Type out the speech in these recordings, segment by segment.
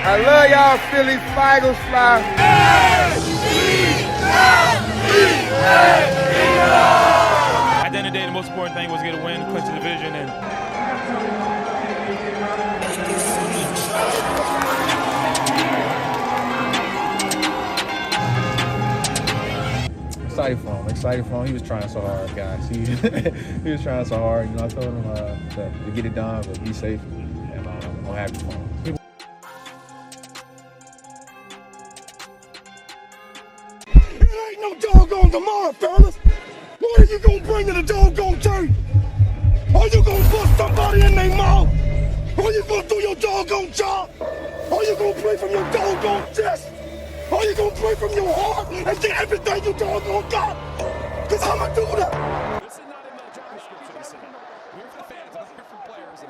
I love y'all Philly Eagles fly. At the end of the day, the most important thing was to get a win, clinch the division, and excited for him. He was trying so hard, guys. He was trying so hard. You know, I told him to get it done, but be safe, and I'm happy for him. It ain't no doggone tomorrow, fellas. What are you gonna bring to the doggone church? Are you gonna bust somebody in their mouth? Are you gonna do your doggone job? Are you gonna pray from your doggone chest? Are you gonna pray from your heart and get everything you doggone got? Cause I'ma do that. This is not in the job description, he said. We're for the fans, we're for players.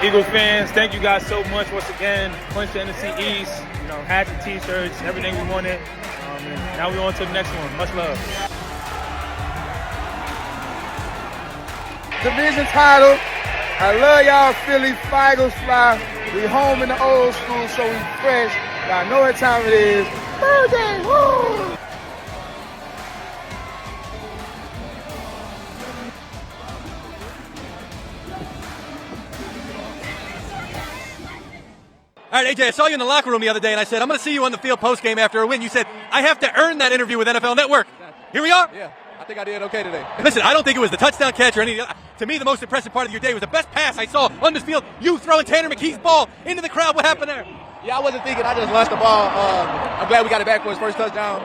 Eagles fans, thank you guys so much once again. Clinched the NFC East, you know, hats and t-shirts, everything we wanted. And now we're on to the next one. Much love. Division title. I love y'all Philly Eagles fly. We home in the old school, so we fresh. Y'all know what time it is. Birthday, woo! All right, AJ, I saw you in the locker room the other day, and I said, I'm going to see you on the field post-game after a win. You said, I have to earn that interview with NFL Network. Here we are. Yeah, I think I did okay today. Listen, I don't think it was the touchdown catch or anything. To me, the most impressive part of your day was the best pass I saw on this field. You throwing Tanner McKee's ball into the crowd. What happened there? Yeah, I wasn't thinking. I just launched the ball. I'm glad we got it back for his first touchdown.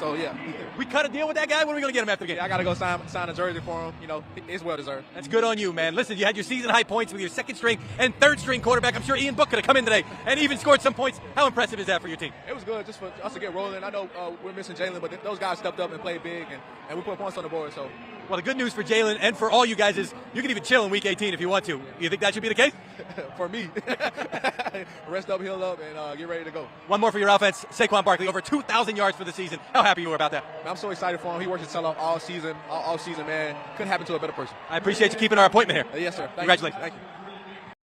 So, yeah. We cut a deal with that guy? When are we going to get him after the game? Yeah, I got to go sign a jersey for him. You know, it's well-deserved. That's good on you, man. Listen, you had your season-high points with your second-string and third-string quarterback. I'm sure Ian Book could have come in today and even scored some points. How impressive is that for your team? It was good just for us to get rolling. I know we're missing Jalen, but those guys stepped up and played big, and we put points on the board. So, well, the good news for Jalen and for all you guys is you can even chill in Week 18 if you want to. You think that should be the case? For me. Rest up, heal up, and get ready to go. One more for your offense. Saquon Barkley, over 2,000 yards for the season. How happy you were about that? I'm so excited for him. He worked his tail off all season, man. Couldn't happen to a better person. I appreciate you keeping our appointment here. Yes, sir. Congratulations. Thank you.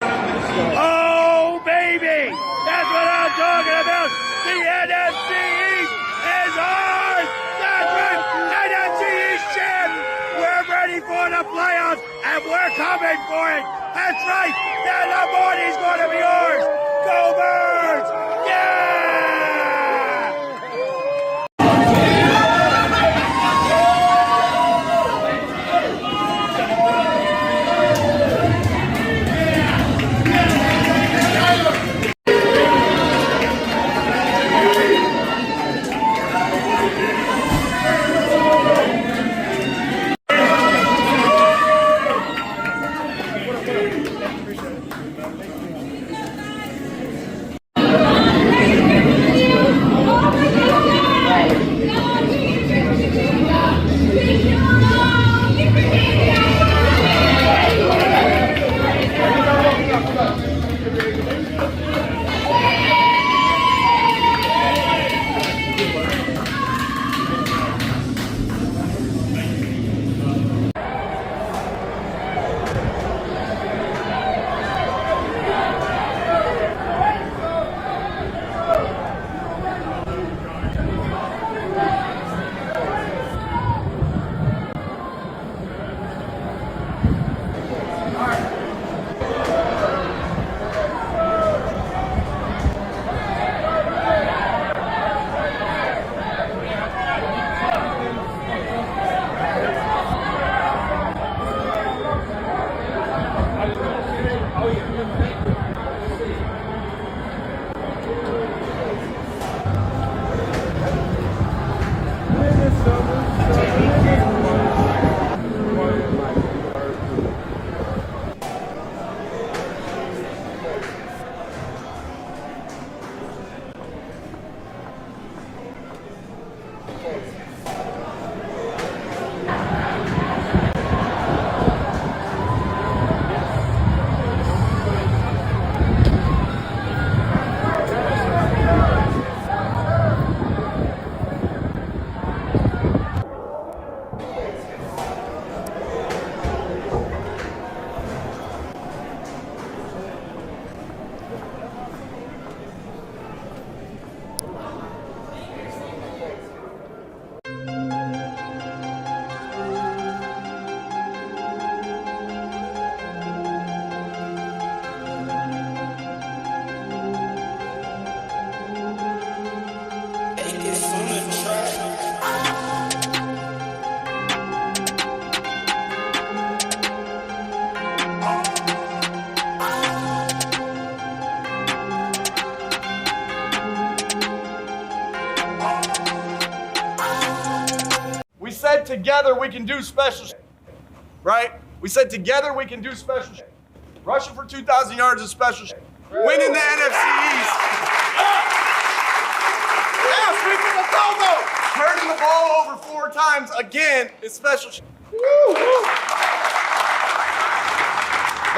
Oh, baby! That's what I'm talking about! The NFC East is ours! That's right! NFC East champ! We're ready for the playoffs, and we're coming for it! That's right! The money's going to be ours! Go Birds! Yeah! together we can do special shit, right? We said together we can do special shit. Rushing for 2,000 yards is special shit. Winning the NFC East. Yeah, speaking of Togo, turning the ball over 4 times again is special shit. But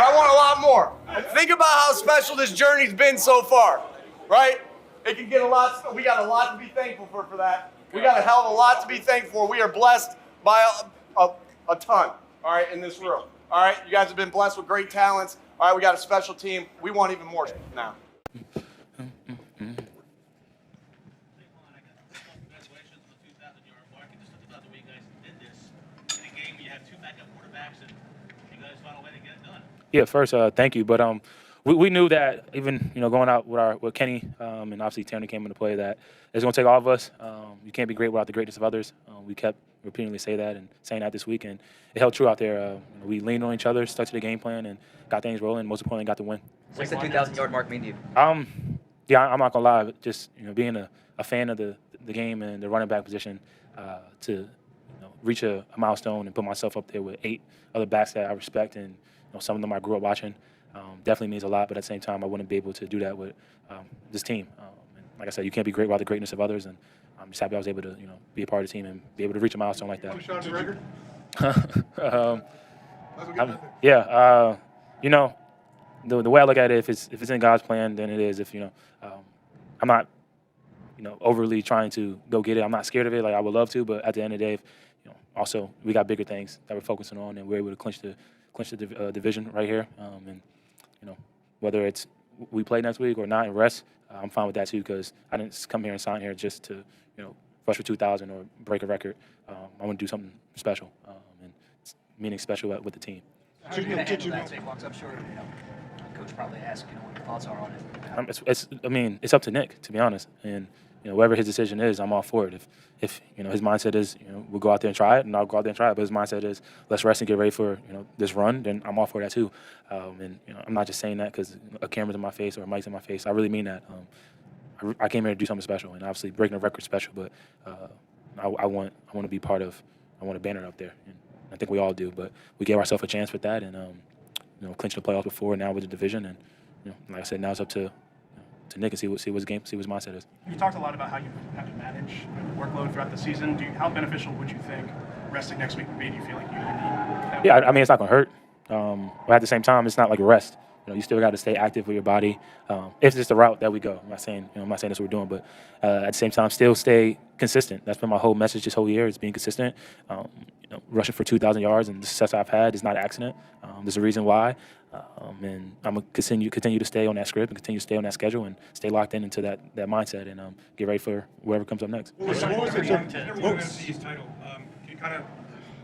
I want a lot more. Think about how special this journey's been so far, right? It can get a lot. We got a lot to be thankful for that. We got a hell of a lot to be thankful for. We are blessed by a ton, all right, in this room. All right, you guys have been blessed with great talents. All right, we got a special team. We want even more now. Yeah, first, thank you. But we knew that even going out with Kenny and obviously Tierney came into play that it's going to take all of us. You can't be great without the greatness of others. We kept repeatedly saying that this week, and it held true out there. We leaned on each other, stuck to the game plan, and got things rolling. And most importantly, got the win. What's the 2,000-yard mark mean to you? Yeah, I'm not gonna lie. Just being a fan of the game and the running back position, to reach a milestone and put myself up there with 8 other backs that I respect and some of them I grew up watching, definitely means a lot. But at the same time, I wouldn't be able to do that with this team. And like I said, you can't be great without the greatness of others. And I'm just happy I was able to be a part of the team and be able to reach a milestone like that. Shot the record? The way I look at it, if it's in God's plan, then it is. If I'm not overly trying to go get it. I'm not scared of it. Like I would love to, but at the end of the day, also we got bigger things that we're focusing on, and we're able to clinch the division right here. And whether it's we play next week or not and rest, I'm fine with that too, because I didn't come here and sign here just to rush for 2,000 or break a record. I want to do something special, and meaning special with the team. How are you going to handle that, Saquon? I'm sure coach probably asked what your thoughts are on it. It's up to Nick, to be honest, and whatever his decision is, I'm all for it. If his mindset is we'll go out there and try it, and I'll go out there and try it. But his mindset is let's rest and get ready for this run, then I'm all for that too. And I'm not just saying that because a camera's in my face or a mic's in my face. I really mean that. I came here to do something special, and obviously breaking a record special. But I want to be part of. I want a banner up there, and I think we all do. But we gave ourselves a chance with that, and clinching the playoffs before, and now with the division, and like I said, now it's up to Nick and see what his mindset is. You talked a lot about how you have to manage the workload throughout the season. How beneficial would you think resting next week would be? Do you feel like you need that? Yeah, I mean, it's not going to hurt. But at the same time, it's not like a rest. You still got to stay active with your body. It's just the route that we go. I'm not saying that's what we're doing, but at the same time, still stay consistent. That's been my whole message this whole year is being consistent. Rushing for 2,000 yards and the success I've had is not an accident. There's a reason why. And I'm going to continue to stay on that script and continue to stay on that schedule and stay locked into that mindset and get ready for whatever comes up next. What was it to win an NFC East title? Can you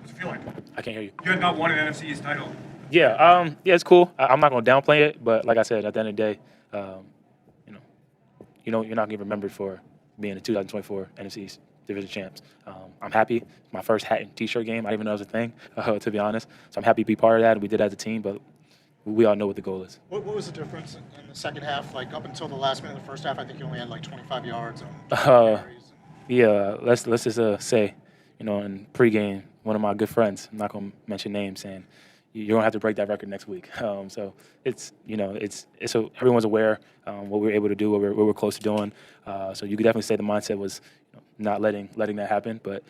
what's it feel like? I can't hear you. You had not won an NFC East title. Yeah, it's cool. I'm not going to downplay it, but like I said, at the end of the day, you're not going to get remembered for being the 2024 NFC East division champs. I'm happy. My first hat and T-shirt game. I didn't even know it was a thing, to be honest. So I'm happy to be part of that. We did as a team, but we all know what the goal is. What was the difference in the second half? Like up until the last minute of the first half, I think you only had like 25 yards. Yeah, let's just say, in pregame, one of my good friends, I'm not going to mention names, saying you're going to have to break that record next week. So it's so everyone's aware what we were able to do, what we're close to doing. So you could definitely say the mindset was not letting that happen. But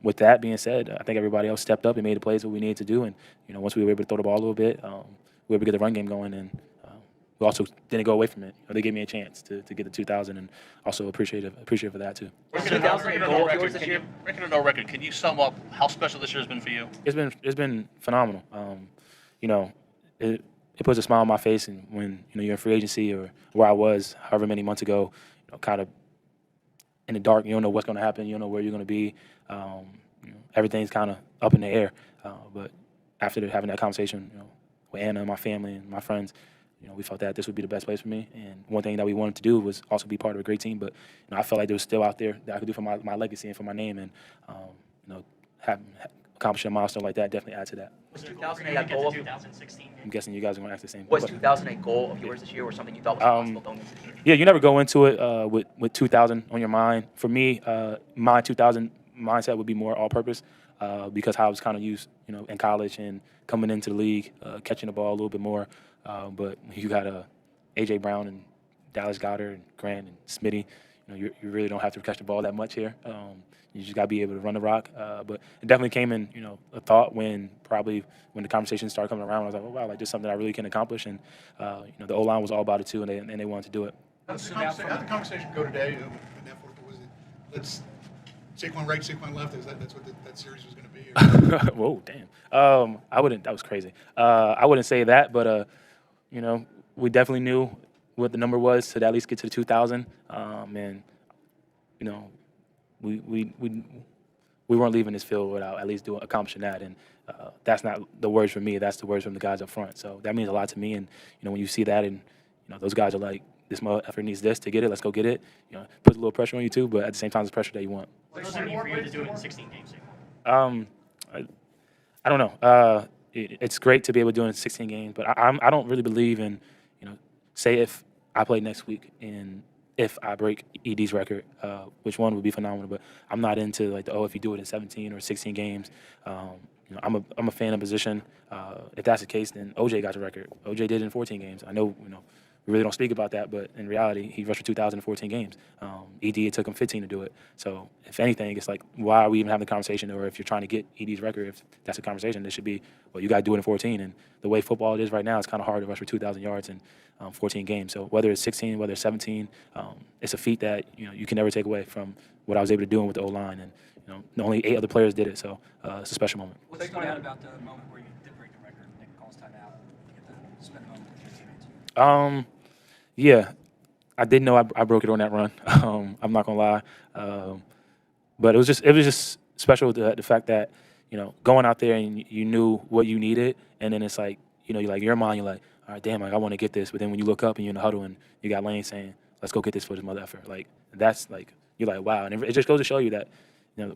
with that being said, I think everybody else stepped up and made the plays that we needed to do. And once we were able to throw the ball a little bit, we were able to get the run game going, and we also didn't go away from it. They gave me a chance to get the 2,000, and also appreciative for that too. Record or no record, can you sum up how special this year has been for you? It's been phenomenal. It puts a smile on my face, and when you're in free agency or where I was however many months ago, kind of in the dark, you don't know what's going to happen, you don't know where you're going to be. Everything's kind of up in the air. But after having that conversation, with Anna and my family and my friends, we felt that this would be the best place for me. And one thing that we wanted to do was also be part of a great team. But I felt like there was still out there that I could do for my legacy and for my name, and accomplishing a milestone like that definitely adds to that. Was 2008 a goal of 2016? I'm guessing you guys are going to ask the same. Was 2008 a goal of yours this year, or something you thought was possible going into the year? Yeah, you never go into it with 2,000 on your mind. For me, my 2,000 mindset would be more all-purpose. because how I was kind of used, in college and coming into the league, catching the ball a little bit more. But you got A.J. Brown and Dallas Goedert and Grant and Smitty. You really don't have to catch the ball that much here. You just got to be able to run the rock. But it definitely came in, a thought when the conversation started coming around. I was like, oh, wow, like this is something I really can accomplish. And, the O-line was all about it too, and they wanted to do it. How did the conversation go today? Was it, let's Saquon right, Saquon left? That's what that series was going to be? Whoa, damn. I wouldn't. That was crazy. I wouldn't say that, but we definitely knew what the number was to at least get to the 2,000. And we weren't leaving this field without at least accomplishing that. And that's not the words from me. That's the words from the guys up front. So that means a lot to me. And when you see that, and those guys are like, this effort needs this to get it. Let's go get it. Puts a little pressure on you too, but at the same time, it's pressure that you want. What does it mean for you to do it in 16 games? I don't know. It's great to be able to do it in 16 games, but I don't really believe in, say if I play next week and if I break ED's record, which one would be phenomenal, but I'm not into like if you do it in 17 or 16 games. I'm a fan of position. If that's the case, then OJ got the record. OJ did it in 14 games. I know, we really don't speak about that, but in reality, he rushed for 2,000 in 14 games. ED, it took him 15 to do it. So if anything, it's like, why are we even having the conversation? Or if you're trying to get ED's record, if that's a conversation, it should be, well, you got to do it in 14. And the way football is right now, it's kind of hard to rush for 2,000 yards in 14 games. So whether it's 16, whether it's 17, it's a feat that, you can never take away from what I was able to do with the O-line. And, only 8 other players did it. So it's a special moment. What stood out about the moment where you did break the record and Nick calls timeout to get to spend a moment with your teammates? Yeah, I didn't know I broke it on that run. I'm not gonna lie, but it was just special the fact that going out there and you knew what you needed, and then it's like you're like your mind, you're like, all right, damn, like I want to get this, but then when you look up and you're in the huddle and you got Lane saying, let's go get this for this mother effort, like that's like you're like wow, and it just goes to show you that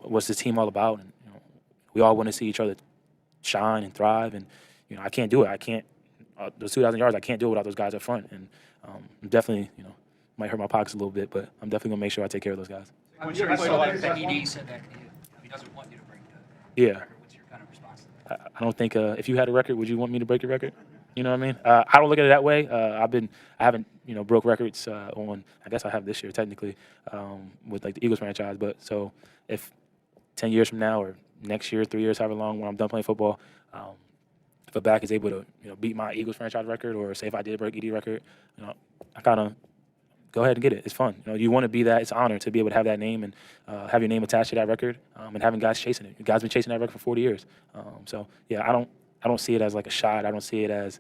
what's this team all about, and we all want to see each other shine and thrive, and I can't do it. I can't those 2,000 yards. I can't do it without those guys up front, and definitely might hurt my pockets a little bit, but I'm definitely gonna make sure I take care of those guys. I'm sure you saw that ED said that to you. He doesn't want you to break the record. What's your kind of response to that? I don't think if you had a record, would you want me to break your record? You know what I mean? I don't look at it that way. I haven't broke records on. I guess I have this year technically with like the Eagles franchise. But so if 10 years from now or next year, 3 years, however long, when I'm done playing football, if a back is able to beat my Eagles franchise record, or say if I did break ED record, I kind of go ahead and get it. It's fun. You want to be that. It's an honor to be able to have that name and have your name attached to that record, and having guys chasing it. You guys been chasing that record for 40 years. So yeah, I don't see it as like a shot. I don't see it as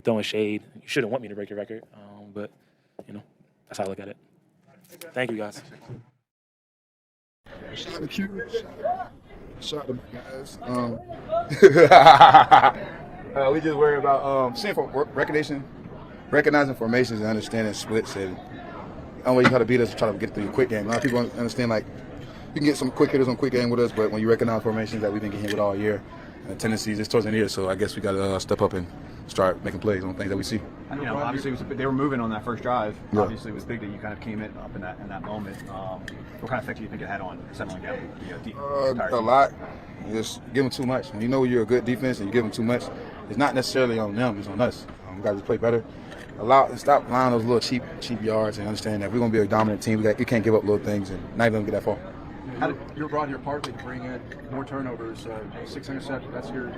throwing shade. You shouldn't want me to break your record, but that's how I look at it. Thank you, guys. Shout out to Q. Shout out to my guys. We just worry about seeing for recognition, recognizing formations and understanding splits. And the only way you try to beat us is try to get through your quick game. A lot of people understand like you can get some quick hitters on quick game with us, but when you recognize formations that we've been getting hit with all year, and tendencies, it's towards the end of the year, so I guess we got to step up and start making plays on things that we see. Obviously, they were moving on that first drive. Yeah. Obviously, it was big that you kind of came in up in that moment. What kind of effect do you think it had on settling down the a lot. Just give them too much. When you know you're a good defense and you give them too much, it's not necessarily on them, it's on us. We got to play better. Stop allowing those little cheap yards and understand that we're going to be a dominant team. We can't give up little things and not even get that far. You were brought here partly to bring in more turnovers, 6 interceptions. That's your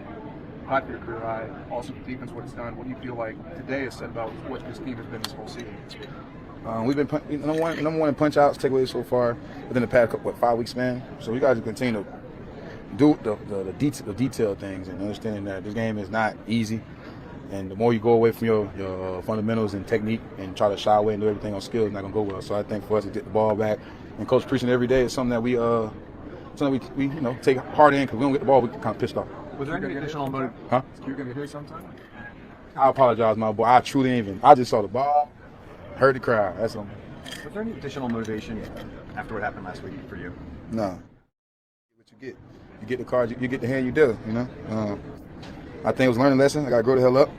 popular career high. Also, the defense, what it's done. What do you feel like today is said about what this team has been this whole season? We've been number one in punch outs, takeaways so far within the past 5 weeks span. So we got to continue to do the detailed things and understanding that this game is not easy. And the more you go away from your fundamentals and technique and try to shy away and do everything on skill, it's not going to go well. So I think for us to get the ball back and coach preaching every day is something that we take hard in because we don't get the ball, we kind of pissed off. Was there any additional motive? Huh? You're going to hear sometime? I apologize, my boy. I truly didn't even. I just saw the ball, heard the crowd. That's something. Was there any additional motivation after what happened last week for you? No. What you get. You get the card, you get the hand you deal, I think it was a learning lesson. I got to grow the hell up.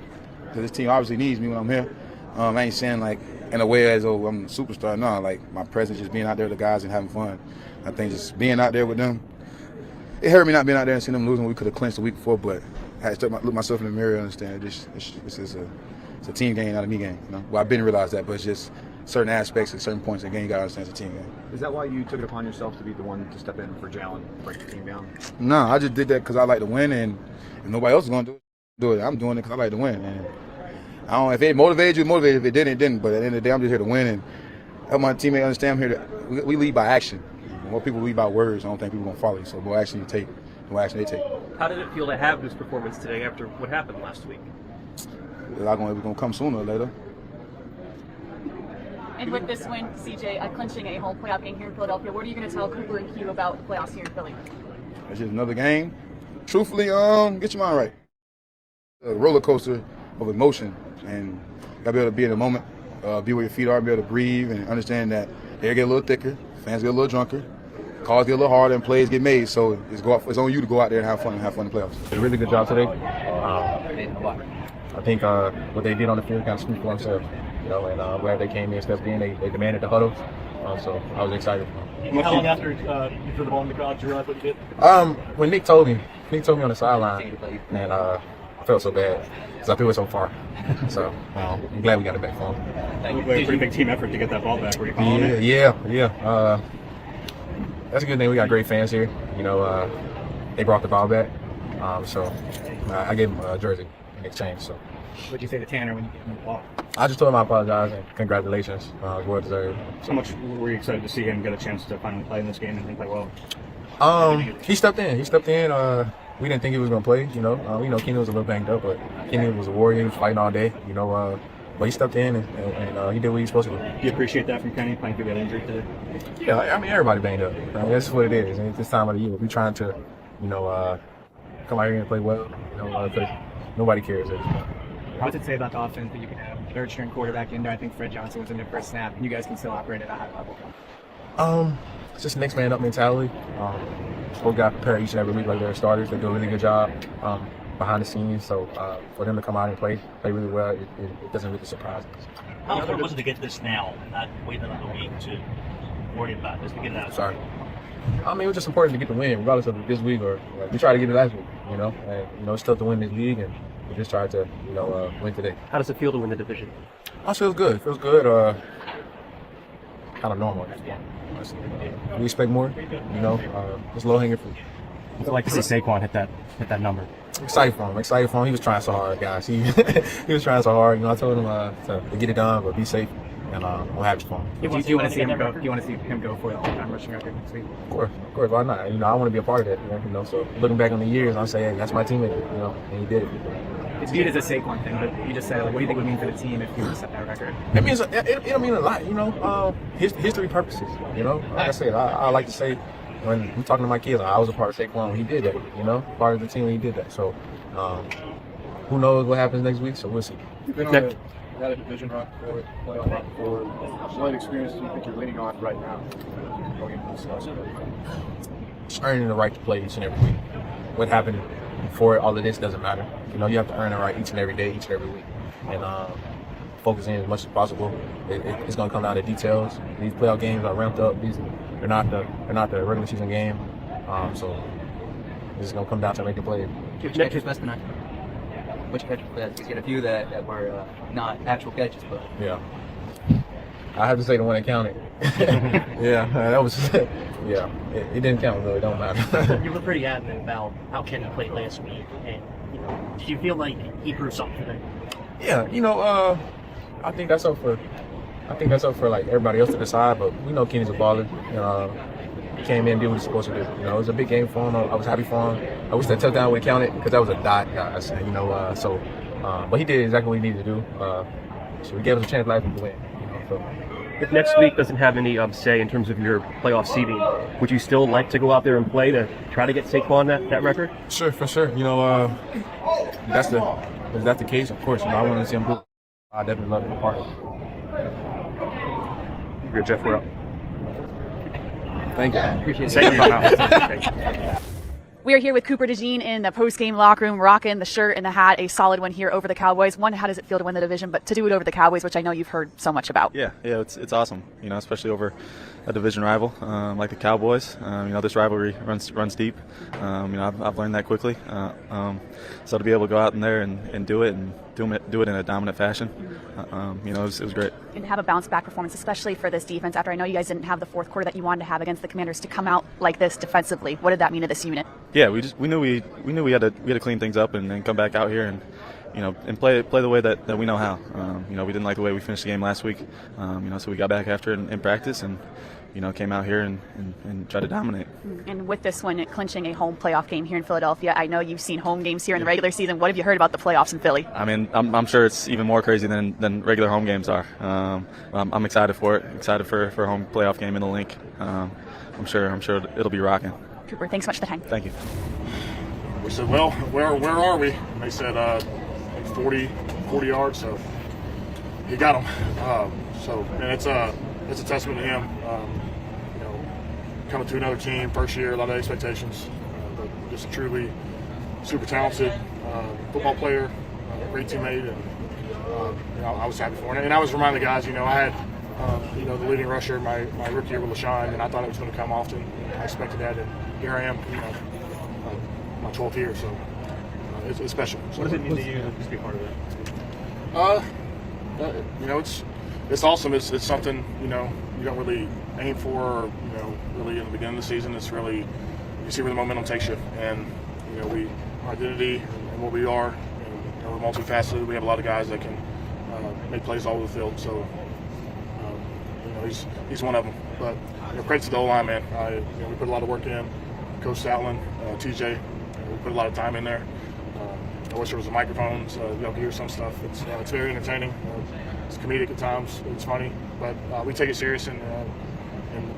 Because this team obviously needs me when I'm here. I ain't saying like in a way as though I'm a superstar. No, like my presence, just being out there with the guys and having fun. I think just being out there with them, it hurt me not being out there and seeing them losing. We could have clinched the week before, but I had to look myself in the mirror and understand this is it's a team game, not a me game. You know, well, I've been realized that, but it's just certain aspects at certain points in the game you gotta understand it's a team game. Is that why you took it upon yourself to be the one to step in for Jalen, break the team down? No, I just did that because I like to win, and if nobody else is gonna do it. I'm doing it because I like to win. And I don't. If it motivated you, motivated. If it didn't, it didn't. But at the end of the day, I'm just here to win and help my teammate understand. I'm here to. We lead by action. The more people lead by words, I don't think people are gonna follow you. So the more action you take, the more action they take. How did it feel to have this performance today after what happened last week? It's gonna come sooner or later. And with this win, CJ, clinching a home playoff game here in Philadelphia, what are you going to tell Cooper and Q about the playoffs here in Philly? It's just another game. Truthfully, get your mind right. A roller coaster of emotion, and you gotta be able to be in the moment, be where your feet are, be able to breathe, and understand that air get a little thicker, fans get a little drunker, calls get a little harder, and plays get made. So it's on you to go out there and have fun in the playoffs. Did a really good job today. I think what they did on the field kind of speaks for themselves. You know, and wherever they came in, stepped in, they demanded the huddle. So I was excited. How long after you threw the ball in the crowd, did you realize what you did? When Nick told me on the sideline, and I felt so bad because I threw it so far. So I'm glad we got it back for him. It was a pretty big team effort to get that ball back. Were you calling it? Yeah. That's a good thing. We got great fans here. You know, they brought the ball back. So I gave him a jersey in exchange. So. What did you say to Tanner when you gave him the ball? I just told him I apologize and congratulations. Well deserved. How much were you excited to see him get a chance to finally play in this game and play well? He stepped in. We didn't think he was going to play. You know, Kenny was a little banged up, but Kenny was a warrior. He was fighting all day. You know, but he stepped in and he did what he was supposed to do. Do you appreciate that from Kenny playing through that injury today? Yeah, I mean everybody banged up. I mean, that's what it is. And it's this time of the year. We're trying to, come out here and play well. Because nobody cares at this point. What does it say about the offense that you can have a third-string quarterback in there? I think Fred Johnson was in their first snap, and you guys can still operate at a high level. It's just next man up mentality. Both guys prepare each and every week like they're starters. They do a really good job behind the scenes. So for them to come out and play really well, it doesn't really surprise us. How important was it to get this now and not wait another week to worry about this to get it out? Sorry. I mean, it was just important to get the win, regardless of this week or we tried to get it last week. And it's tough to win this league, and we just tried to win today. How does it feel to win the division? It feels good. Kind of normal. We expect more. Just low hanging fruit. I'd like to see Saquon hit that number. Excited for him. He was trying so hard, guys. He was trying so hard. I told him to get it done, but be safe. And I'm happy for him. Do you want to see him go? Do you want to see him go for the all-time rushing record next week? Of course. Why not? I want to be a part of that. So looking back on the years, I say, hey, that's my teammate. And he did it. It's viewed as a Saquon thing, but you just said, what do you think it would mean for the team if you were to set that record? It'll mean a lot. History purposes. Like I said, I like to say when I'm talking to my kids, I was a part of Saquon when he did that. Part of the team when he did that. So who knows what happens next week? So we'll see. You've been on a division run for it, playoff run for it. What experience do you think you're leaning on right now? Just earning the right to play each and every week. What happened before all of this doesn't matter. You have to earn it right each and every day, each and every week, and focus in as much as possible. It's going to come down to details. These playoff games are ramped up. They're not the regular season game. So it's going to come down to making plays. Which catches best tonight? Which catches best? Because you had a few that were not actual catches, but yeah. I have to say the one that counted. Yeah, that was. Yeah, it didn't count though. It don't matter. You were pretty adamant about how Kenny played last week, and did you feel like he proved something today? Yeah, I think that's up for. Like everybody else to decide, but we know Kenny's a baller. He came in and did what he's supposed to do. It was a big game for him. I was happy for him. I wish that touchdown would have counted because that was a dot, guys. But he did exactly what he needed to do. So he gave us a chance last week to win. If next week doesn't have any say in terms of your playoff seeding, would you still like to go out there and play to try to get Saquon that record? Sure, for sure. If that's the case, of course. I want to see him do it. I definitely love to be a part of it. You're Jeff, we're up. Thank you. Appreciate it. We are here with Cooper Dejean in the post-game locker room, rocking the shirt and the hat. A solid one here over the Cowboys. One, how does it feel to win the division, but to do it over the Cowboys, which I know you've heard so much about? Yeah, it's awesome. You know, especially over a division rival like the Cowboys. You know, this rivalry runs deep. You know, I've learned that quickly. So to be able to go out in there and do it and do it in a dominant fashion, you know, it was great. And have a bounce-back performance, especially for this defense. After I know you guys didn't have the fourth quarter that you wanted to have against the Commanders, to come out like this defensively. What did that mean to this unit? Yeah, we knew we had to clean things up and then come back out here and, you know, and play the way that we know how. You know, we didn't like the way we finished the game last week. You know, so we got back after it in practice and, you know, came out here and tried to dominate. And with this one, clinching a home playoff game here in Philadelphia, I know you've seen home games here in the regular season. What have you heard about the playoffs in Philly? I mean, I'm sure it's even more crazy than regular home games are. I'm excited for it. Excited for a home playoff game in the Link. I'm sure it'll be rocking. Cooper, thanks so much for the time. Thank you. We said, well, where are we? And they said 40 yards, so he got them. And it's a testament to him. You know, coming to another team, first year, a lot of expectations, but just a truly super talented football player, great teammate, and you know, I was happy for him. And I was reminding the guys, you know, I had you know, the leading rusher my rookie year with LaShawn, and I thought it was going to come often. I expected that, and here I am, you know, my 12th year, so it's special. So, what does it mean to you to be part of it? You know, it's awesome. It's something, you know, you don't really aim for, or, you know, really in the beginning of the season. It's really, you see where the momentum takes you, and you know, our identity and what we are, and, you know, we're multifaceted. We have a lot of guys that can make plays all over the field. So, you know, he's one of them. But you know, credit to the O-line, man. You know, we put a lot of work in. Coach Stoutland, TJ, we put a lot of time in there. I wish there was a microphone so y'all could hear some stuff. It's very entertaining. It's comedic at times. It's funny, but we take it serious and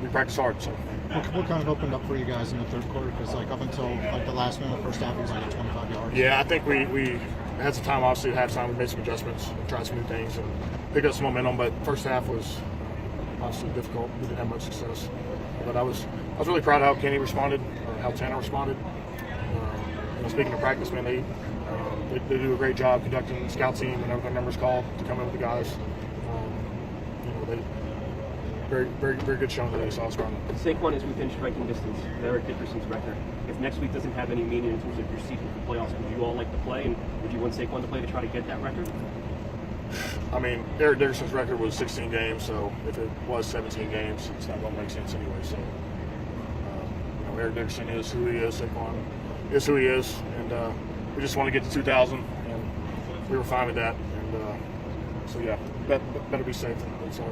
we practice hard. So. What kind of opened up for you guys in the third quarter? Because like up until like the last minute of the first half, he was like at 25 yards. Yeah, I think we had some time. Obviously, at halftime, we made some adjustments, tried some new things, and picked up some momentum. But first half was obviously difficult. We didn't have much success. But I was really proud of how Kenny responded, how Tanner responded. You know, speaking of practice, man, they do a great job conducting the scout team whenever their number's called to come in with the guys. You know, they very good showing today, so I was proud of them. Saquon is within striking distance of Eric Dickerson's record. If next week doesn't have any meaning in terms of your season for playoffs, would you all like to play, and would you want Saquon to play to try to get that record? I mean, Eric Dickerson's record was 16 games, so if it was 17 games, it's not going to make sense anyway. So, you know, Eric Dickerson is who he is. Saquon is who he is, and we just want to get to 2,000, and we were fine with that. And so, yeah, better be safe than sorry.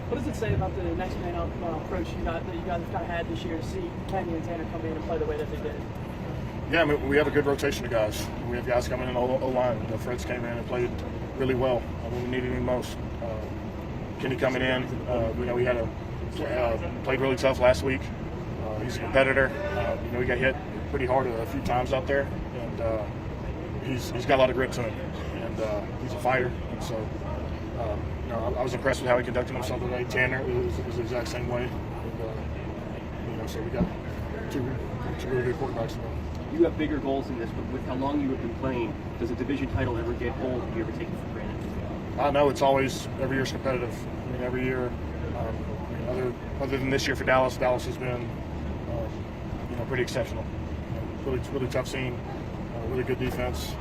What does it say about the next man up approach that you guys have kind of had this year to see Kenny and Tanner come in and play the way that they did? Yeah, I mean, we have a good rotation of guys. We have guys coming in O-line. You know, Fred's came in and played really well when we needed him most. Kenny coming in, you know, we had played really tough last week. He's a competitor. You know, he got hit pretty hard a few times out there, and he's got a lot of grit to him, and he's a fighter. And so, you know, I was impressed with how he conducted himself today. Tanner is the exact same way. And, you know, so we got two really good quarterbacks now. You have bigger goals than this, but with how long you have been playing, does a division title ever get old? Do you ever take it for granted? I know it's always, every year's competitive. I mean, every year, other than this year for Dallas has been, you know, pretty exceptional. Really tough scene, really good defense,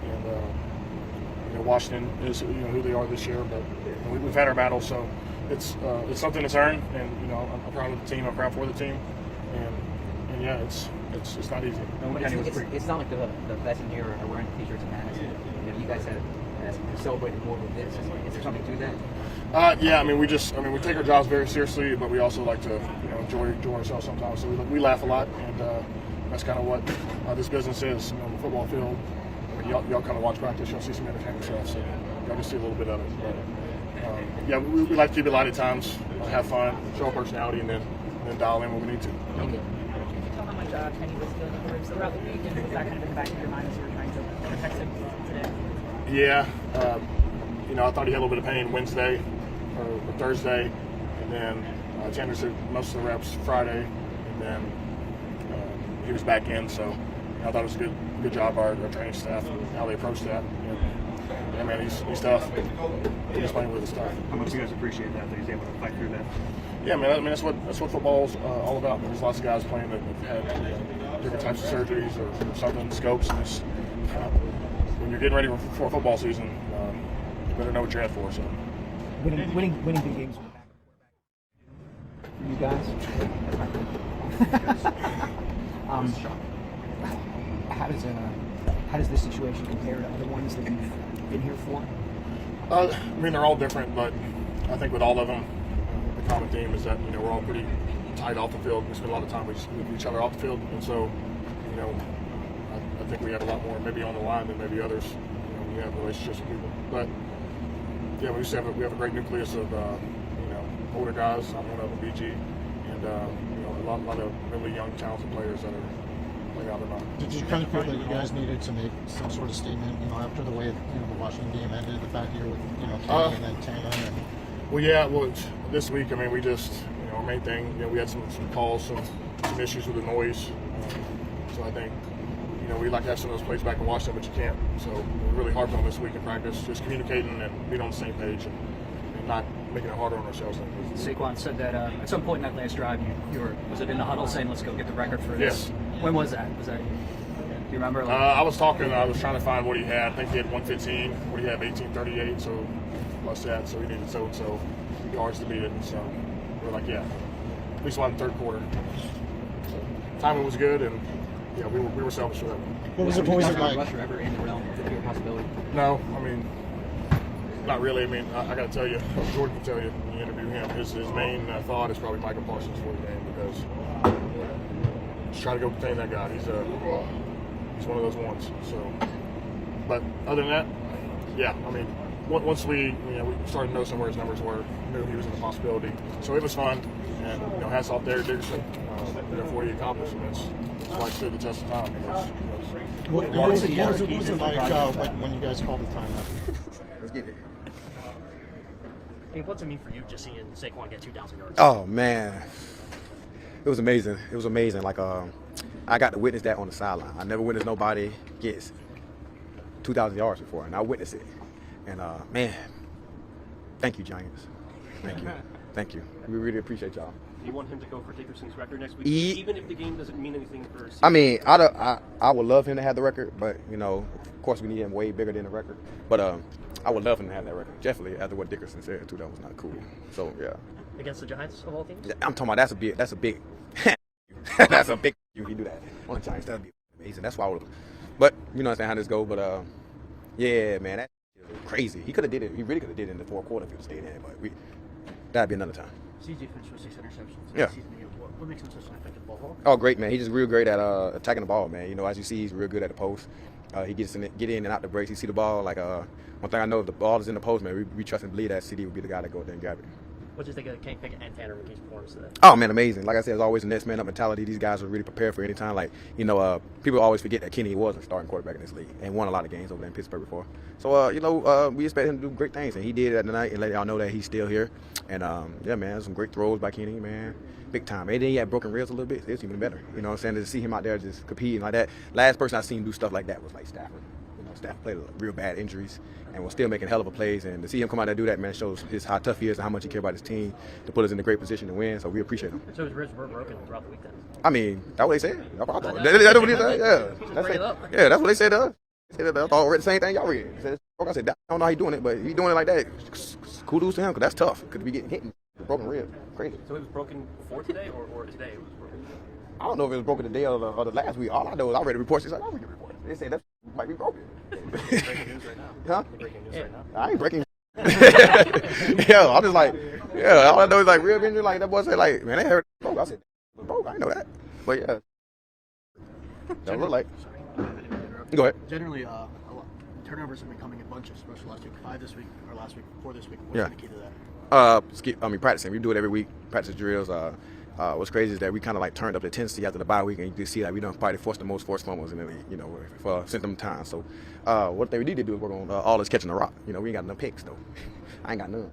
and you know, Washington is, you know, who they are this year. But you know, we've had our battles, so it's something that's earned, and you know, I'm proud of the team. I'm proud for the team, and yeah, it's not easy. It's not like the vets in here are wearing t-shirts and hats. You know, you guys have celebrated more with this. Is there something to that? Yeah, I mean, we take our jobs very seriously, but we also like to, you know, enjoy ourselves sometimes. So we laugh a lot, and that's kind of what this business is. You know, on the football field, I mean, y'all kind of watch practice, y'all see some entertainment stuff, so y'all can see a little bit of it. But, yeah, we like to keep it light at times, have fun, show our personality, and then dial in when we need to. Thank you. Tell how much Kenny was feeling the ribs throughout the week, and was that kind of in the back of your mind as you were trying to protect him today? Yeah, you know, I thought he had a little bit of pain Wednesday or Thursday, and then Tanner took most of the reps Friday, and then he was back in. So I thought it was a good job by our training staff and how they approached that. Yeah, man, he's tough. He's playing with us tough. How much do you guys appreciate that he's able to fight through that? Yeah, man. I mean, that's what football's all about. There's lots of guys playing that have had different types of surgeries or something, scopes, and it's, when you're getting ready for a football season, you better know what you're at for. So, winning big games with the back you guys. How does this situation compare to other ones that you've been here for? I mean, they're all different, but I think with all of them, the common theme is that we're all pretty tight off the field. We spend a lot of time with each other off the field, and so I think we have a lot more maybe on the line than maybe others. We have relationships with people, but yeah, we have a great nucleus of older guys. I'm one of them, BG, and a lot of really young, talented players that are playing out of mind. Did you kind of feel that you guys needed to make some sort of statement, after the way the Washington game ended, the fact here with Kenny and then Tanner? Well, yeah. Well, this week, I mean, we just our main thing. We had some calls, some issues with the noise. So I think we'd like to have some of those plays back in Washington, but you can't. So we're really harped on this week in practice, just communicating and being on the same page and not making it harder on ourselves. Saquon said that at some point in that last drive, you were, was it in the huddle saying, let's go get the record for this? Yes. When was that? Do you remember? I was trying to find what he had. I think he had 115, what he had 1838, so plus that, so he needed so yards to beat it. And so we're like, yeah, at least one in the third quarter. So timing was good, and yeah, we were selfish for that one. What was it like? Rusher ever in the realm of a possibility? No, I mean, not really. I mean, I got to tell you, Jordan can tell you when you interview him, his main thought is probably Michael Parsons for the game, because just try to go contain that guy. He's one of those ones. So, but other than that, yeah, I mean, once we started to know somewhere his numbers were, knew he was in the possibility. So it was fun, and hats off there, Dickerson, for what he accomplished, and that's why it stood the test of time. What was it like when you guys called the timeout? Let's get it. Hey, what's it mean for you just seeing Saquon get 2,000 yards? Oh man, it was amazing. It was amazing. Like I got to witness that on the sideline. I never witnessed nobody get 2,000 yards before, and I witnessed it. And man, thank you, Giants. Thank you. We really appreciate y'all. Do you want him to go for Dickerson's record next week, even if the game doesn't mean anything for season? I mean, I would love him to have the record, but of course we need him way bigger than the record. But I would love him to have that record. Definitely after what Dickerson said too, that was not cool. So yeah. Against the Giants of all teams? I'm talking about that's a big that's a big you can do that on the Giants. That'd be amazing. That's why I would. But you understand how this goes. But yeah, man, that's crazy. He could have did it. He really could have did it in the fourth quarter if he would stayed in. But that'd be another time. CJ finished with 6 interceptions. Yeah. What makes him such an effective ball hawk? Oh, great, man. He's just real great at attacking the ball, man. As you see, he's real good at the post. He get in and out the breaks. He see the ball. Like one thing I know, if the ball is in the post, man, we trust and believe that CD would be the guy that go there and grab it. What do you think of Kenny Pickett and Tanner McKee's performance today? Oh man, amazing! Like I said, it's always a next man up mentality. These guys are really prepared for any time. Like people always forget that Kenny was a starting quarterback in this league and won a lot of games over there in Pittsburgh before. So we expect him to do great things, and he did that tonight. And let y'all know that he's still here. And yeah, man, some great throws by Kenny, man, big time. And then he had broken ribs a little bit. It's even better. You know what I'm saying? To see him out there just competing like that. Last person I seen do stuff like that was like Stafford. Stafford played real bad injuries and was still making hell of a plays. And to see him come out there and do that, man, shows how tough he is and how much he cares about his team to put us in a great position to win. So we appreciate him. So his ribs were broken throughout the week then? I mean, that's what they said. That's what they said. Yeah, that's what they said to us. They said, I thought I read the same thing y'all read. I said, I don't know how he's doing it, but he's doing it like that. Kudos to him, because that's tough. Because we getting hit with broken ribs. Crazy. So it was broken before today, or today it was broken? I don't know if it was broken today or the last week. All I know is I read the reports. It's like, I read the reports. They say that might be broken. Breaking news right now. Huh? Breaking news right now. I ain't breaking. Yeah, I'm just like, yeah, all I know is like real injury. Like that boy said, like, man, they heard it broke. I said, it broke. I didn't know that. But yeah, that look like. Go ahead. Generally, turnovers have been coming in bunches, especially last week. 5 this week, or last week, 4 this week. What's Yeah. the key to that? Practicing. We do it every week. Practice drills. What's crazy is that we kind of like turned up the intensity after the bye week, and you can see that we done probably forced the most forced fumbles in the league, for sent them time. So what they need to do is work on all this catching the rock. We ain't got enough picks though. I ain't got none.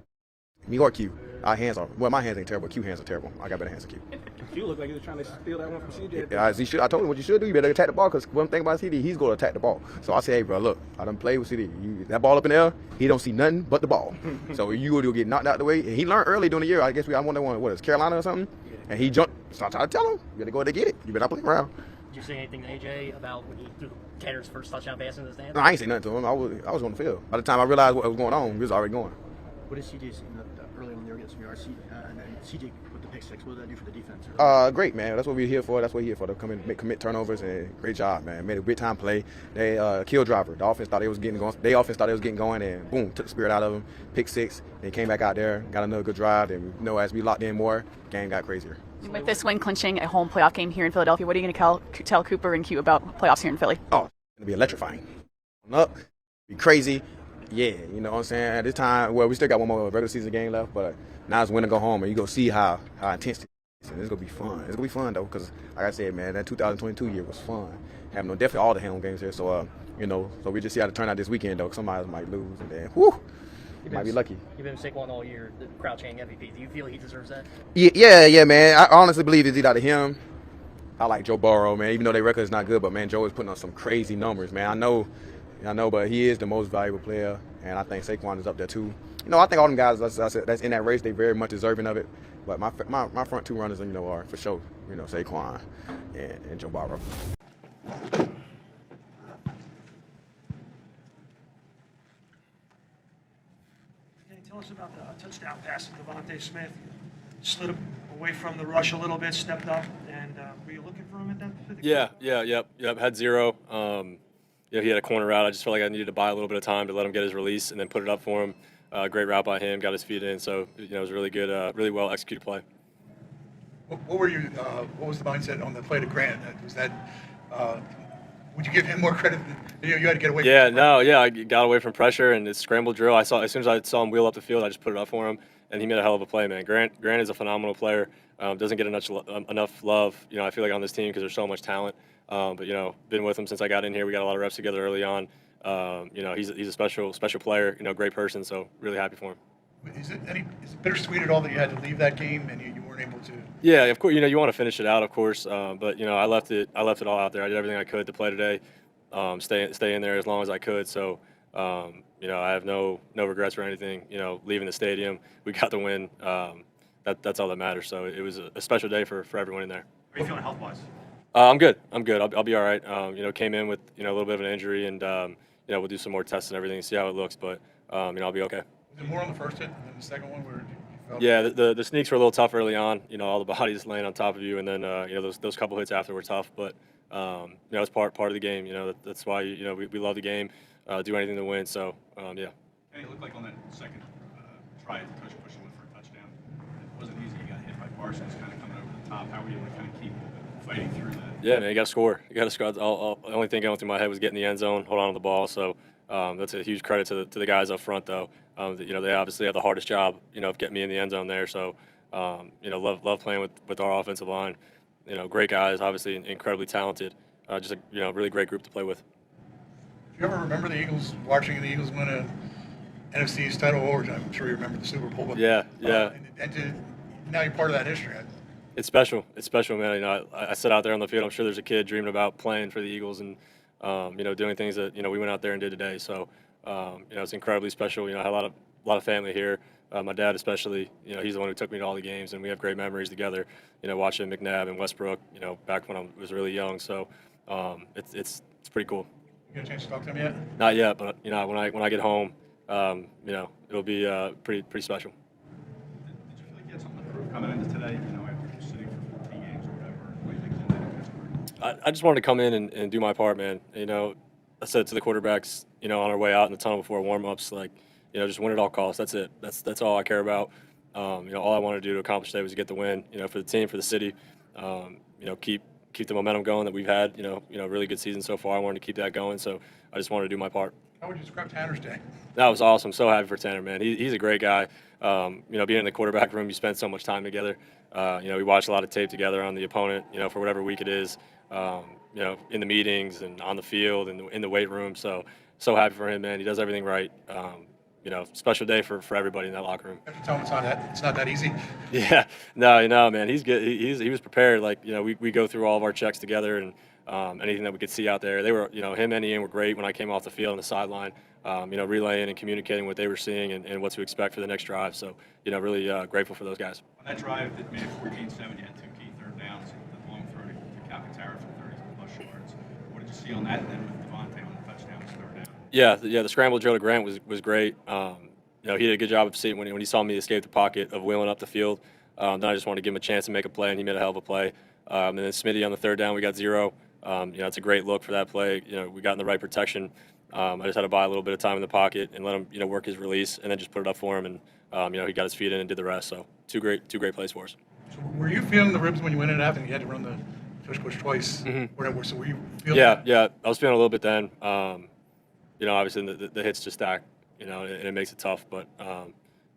Me or Q. Our hands are, well, my hands ain't terrible. Q hands are terrible. I got better hands than Q. Q looked like he was trying to steal that one from CJ. Yeah, as he should. I told him what you should do. You better attack the ball because one thing about CD, he's going to attack the ball. So I say, hey, bro, look, I done played with CD. That ball up in the air, he don't see nothing but the ball. So you will get knocked out the way. And he learned early during the year. I guess I wonder what is Carolina or something? And he jumped. So I tried to tell him, you better go ahead and get it. You better not play around. Did you say anything to AJ about when he threw Tanner's first touchdown pass in the stands? No, I ain't say nothing to him. I was on the field. By the time I realized what was going on, he was already going. What did CJ see early on there against some yards? And then CJ with the pick six. What did that do for the defense? Great, man. That's what we're here for. That's what we're here for. To come and commit turnovers, and great job, man. Made a big time play. They kill driver. The offense thought they was getting going. They offense thought they was getting going, and boom, took the spirit out of them. Pick six. They came back out there, got another good drive, and as we locked in more, game got crazier. With this win clinching a home playoff game here in Philadelphia, what are you going to tell Cooper and Q about playoffs here in Philly? Oh, it's going to be electrifying. Up, be crazy. Yeah, you know what I'm saying? At this time, well, we still got one more regular season game left, but now it's win and go home, and you go see how intense it is. And it's going to be fun. It's going to be fun, though, because, like I said, man, that 2022 year was fun. Having definitely all the home games here. So, so we just see how it turn out this weekend, though. Somebody might lose, and then, whew, might be lucky. You've been Saquon all year, the crowd chanting MVP. Do you feel he deserves that? Yeah, man. I honestly believe it's either him. I like Joe Burrow, man, even though their record is not good, but, man, Joe is putting on some crazy numbers, man. I know, but he is the most valuable player, and I think Saquon is up there too. I think all them guys that's in that race, they very much deserving of it. But my front two runners, are for sure, Saquon and Joe Burrow. Tell us about the touchdown pass to Devonta Smith. Slid away from the rush a little bit, stepped up, and were you looking for him at that? Yep. Had zero. He had a corner route. I just felt like I needed to buy a little bit of time to let him get his release and then put it up for him. Great route by him, got his feet in. So it was really good, really well executed play. What were you? What was the mindset on the play to Grant? Was that? Would you give him more credit than you had to get away? I got away from pressure and it's scramble drill. As soon as I saw him wheel up the field, I just put it up for him, and he made a hell of a play, man. Grant is a phenomenal player. Doesn't get enough love. I feel like on this team because there's so much talent. But been with him since I got in here. We got a lot of reps together early on. He's a special player. Great person. So really happy for him. Is it bittersweet at all that you had to leave that game and you weren't able to? Yeah, of course. You want to finish it out, of course. But I left it all out there. I did everything I could to play today. Stay in there as long as I could. So I have no regrets or anything. Leaving the stadium, we got the win. That's all that matters. So it was a special day for everyone in there. How are you feeling health-wise? I'm good. I'll be all right. Came in with a little bit of an injury, and we'll do some more tests and everything, see how it looks. But I'll be okay. Was it more on the first hit than the second one, where you felt? Yeah, the sneaks were a little tough early on. All the bodies laying on top of you, and then those couple hits after were tough. But it's part of the game. That's why we love the game, do anything to win. So yeah. And it looked like on that second try at the touch push, went for a touchdown. It wasn't easy. You got hit by Parsons, kind of coming over the top. How were you able to kind of keep fighting through that? Yeah, man, you got to score. The only thing going through my head was getting the end zone, hold on to the ball. So that's a huge credit to the guys up front, though. They obviously have the hardest job, of getting me in the end zone there. So, love playing with our offensive line. Great guys, obviously incredibly talented. Just a really great group to play with. Do you ever remember the Eagles, watching the Eagles win a NFC East title, or I'm sure you remember the Super Bowl? But, yeah. Now you're part of that history. It's special. It's special, man. I sit out there on the field. I'm sure there's a kid dreaming about playing for the Eagles and, doing things that, we went out there and did today. So, it's incredibly special. I had a lot of family here. My dad especially, he's the one who took me to all the games, and we have great memories together, watching McNabb and Westbrook, back when I was really young. So it's pretty cool. You got a chance to talk to him yet? Not yet, but, when I get home, it'll be pretty special. Did you feel like you had something to prove coming into today, after sitting for 14 games or whatever, the way things ended in Pittsburgh? I just wanted to come in and do my part, man. I said to the quarterbacks, on our way out in the tunnel before warm-ups, just win at all costs. That's it. That's all I care about. All I wanted to do to accomplish today was to get the win, for the team, for the city. Keep the momentum going that we've had, really good season so far. I wanted to keep that going, so I just wanted to do my part. How would you describe Tanner's day? That was awesome. So happy for Tanner, man. He's a great guy. Being in the quarterback room, you spend so much time together. We watch a lot of tape together on the opponent, for whatever week it is, in the meetings and on the field and in the weight room. So happy for him, man. He does everything right. special day for everybody in that locker room. Tell him it's not that easy. Yeah, no, man, he's good. He was prepared. Like, we go through all of our checks together, and anything that we could see out there. They were, him and Ian were great when I came off the field on the sideline, relaying and communicating what they were seeing and what to expect for the next drive. So, really grateful for those guys. On that drive that made it 14-7, you had 2 key third downs, the long throw to Calcaterra for 30-plus yards. What did you see on that? And then with devonta on the touchdown, was third down. Yeah, the scramble drill to Grant was great. He did a good job of seeing when he saw me escape the pocket of wheeling up the field. Then I just wanted to give him a chance to make a play, and he made a hell of a play. And then Smitty on the third down, we got 0. It's a great look for that play. We got in the right protection. I just had to buy a little bit of time in the pocket and let him, work his release, and then just put it up for him. And he got his feet in and did the rest. So two great plays for us. So were you feeling the ribs when you went in after you had to run the tush push twice? Mm-hmm. So were you feeling? Yeah, I was feeling a little bit then. Obviously the hits just stack, and it makes it tough. But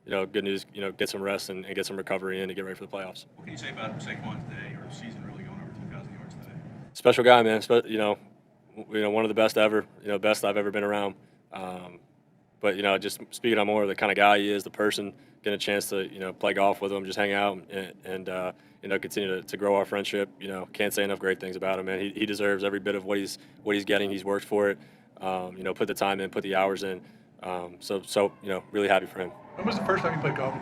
good news, get some rest and get some recovery in to get ready for the playoffs. What can you say about Saquon today, or the season really going over 2,000 yards today? Special guy, man. One of the best ever. Best I've ever been around. But just speaking on more of the kind of guy he is, the person, getting a chance to play golf with him, just hang out and continue to grow our friendship. Can't say enough great things about him, man. He deserves every bit of what he's getting. He's worked for it. Put the time in, put the hours in. So really happy for him. When was the first time you played golf?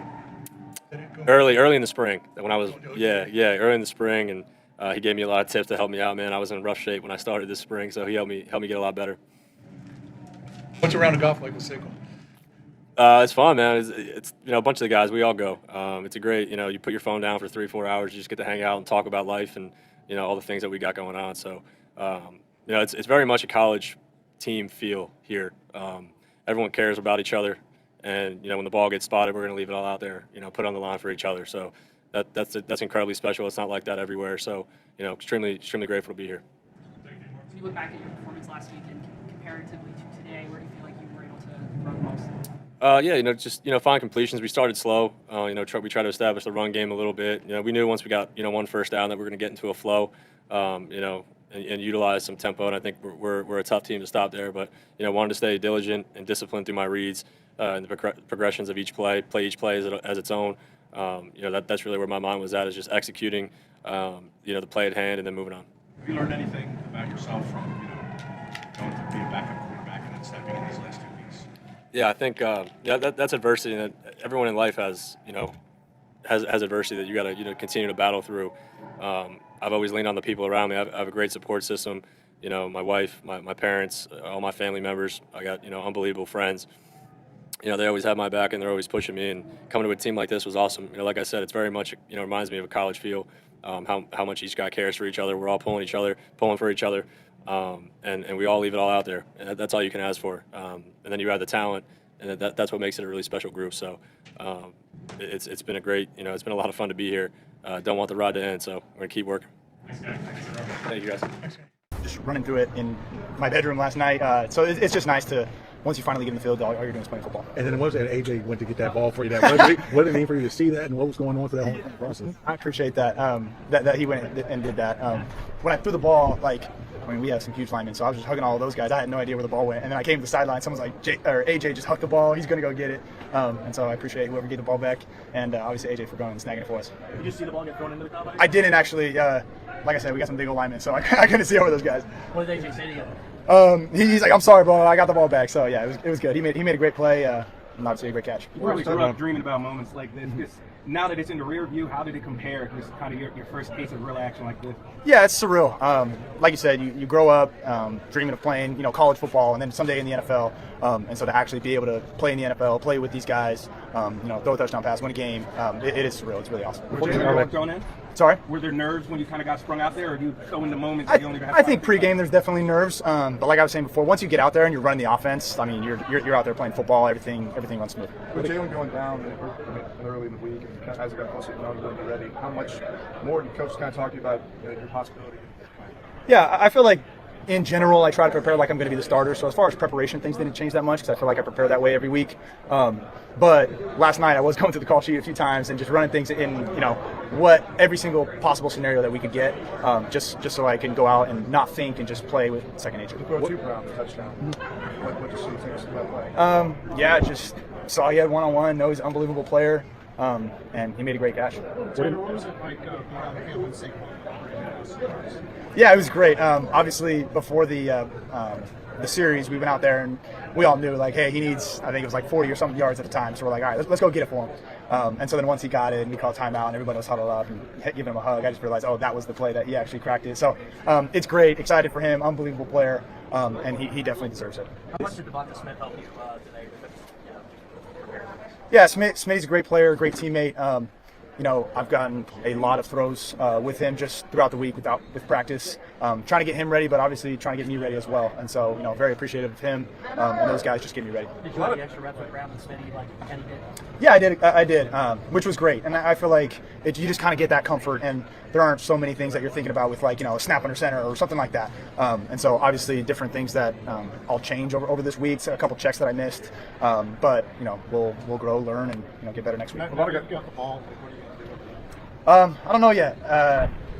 Early in the spring. When I was early in the spring, and he gave me a lot of tips to help me out, man. I was in rough shape when I started this spring, so he helped me get a lot better. What's a round of golf like with Saquon? It's fun, man. It's a bunch of the guys, we all go. It's a great, you put your phone down for 3-4 hours, you just get to hang out and talk about life and all the things that we got going on. So it's very much a college team feel here. Everyone cares about each other, and when the ball gets spotted, we're going to leave it all out there, put it on the line for each other. So that's incredibly special. It's not like that everywhere. So extremely grateful to be here. So you look back at your performance last week and comparatively to today, where do you feel like you were able to run most? Just find completions. We started slow. We tried to establish the run game a little bit. We knew once we got one first down that we were going to get into a flow. And utilize some tempo, and I think we're a tough team to stop there. But wanted to stay diligent and disciplined through my reads and the progressions of each play each play as its own. That's really where my mind was at, is just executing, the play at hand and then moving on. Have you learned anything about yourself from going to be a backup quarterback and then stepping in these last 2 weeks? Yeah, I think that's adversity that everyone in life has adversity that you got to continue to battle through. I've always leaned on the people around me. I have a great support system. My wife, my parents, all my family members. I got unbelievable friends. They always have my back and they're always pushing me. And coming to a team like this was awesome. Like I said, it's very much reminds me of a college feel. How much each guy cares for each other. We're all pulling for each other, and we all leave it all out there. And that's all you can ask for. And then you add the talent, and that's what makes it a really special group. So it's been a great, it's been a lot of fun to be here. Don't want the ride to end, so we're gonna keep working. Thank you, guys. Just running through it in my bedroom last night. So it's just nice to, once you finally get in the field, all you're doing is playing football. And then what was that AJ went to get that ball for you? What did it mean for you to see that, and what was going on for that whole process? I appreciate that, that he went and did that. When I threw the ball, we have some huge linemen, so I was just hugging all of those guys. I had no idea where the ball went, and then I came to the sideline. Someone's like, AJ just hucked the ball. He's going to go get it. And so I appreciate whoever gave the ball back, and obviously AJ for going and snagging it for us. Did you see the ball get thrown into the Cowboys? I didn't actually. Like I said, we got some big old linemen, so I couldn't see over those guys. What did AJ say to you? He's like, I'm sorry, bro. I got the ball back. So yeah, it was good. He made a great play. And obviously a great catch. You really grew up dreaming about moments like this. Now that it's in the rear view, how did it compare? Just kind of your first case of real action like this. Yeah, it's surreal. Like you said, you grow up dreaming of playing, college football, and then someday in the NFL. And so to actually be able to play in the NFL, play with these guys, throw a touchdown pass, win a game, it is surreal. It's really awesome. Sorry? Were there nerves when you kind of got sprung out there, or you so in the moment? I think pregame there's definitely nerves, but like I was saying before, once you get out there and you're running the offense, I mean you're out there playing football, everything runs smooth. With Jalen going down early in the week, and as it got closer to knowing you're going to be ready, how much more did coach kind of talk to you about your possibility? Yeah, I feel like in general, I try to prepare like I'm going to be the starter. So as far as preparation, things didn't change that much because I feel like I prepare that way every week. But last night I was going through the call sheet a few times and just running things in, what every single possible scenario that we could get, just so I can go out and not think and just play with second nature. The touchdown. What just so you think about that play? Yeah, just saw he had one-on-one, know he's an unbelievable player, and he made a great catch. What was it like being on the field with Saquon? Yeah, it was great. Obviously, before the series, we went out there and we all knew, like, hey, he needs, I think it was like 40 or something yards at a time. So we're like, all right, let's go get it for him. And so then once he got it and we called timeout and everybody was huddled up and giving him a hug, I just realized, oh, that was the play that he actually cracked it. So it's great, excited for him, unbelievable player, and he definitely deserves it. How much did Devonta Smith help you today? Yeah, Smitty's a great player, great teammate. I've gotten a lot of throws with him just throughout the week with practice, trying to get him ready, but obviously trying to get me ready as well. And so, very appreciative of him and those guys just getting me ready. Did you have the extra reps with Brown and Smitty like Kenny did? Yeah, I did, which was great. And I feel like you just kind of get that comfort, and there aren't so many things that you're thinking about with, like, a snap under center or something like that. And so obviously different things that I'll change over this week, so a couple checks that I missed. But, we'll grow, learn, and get better next week. A lot of guys got the ball. I don't know yet.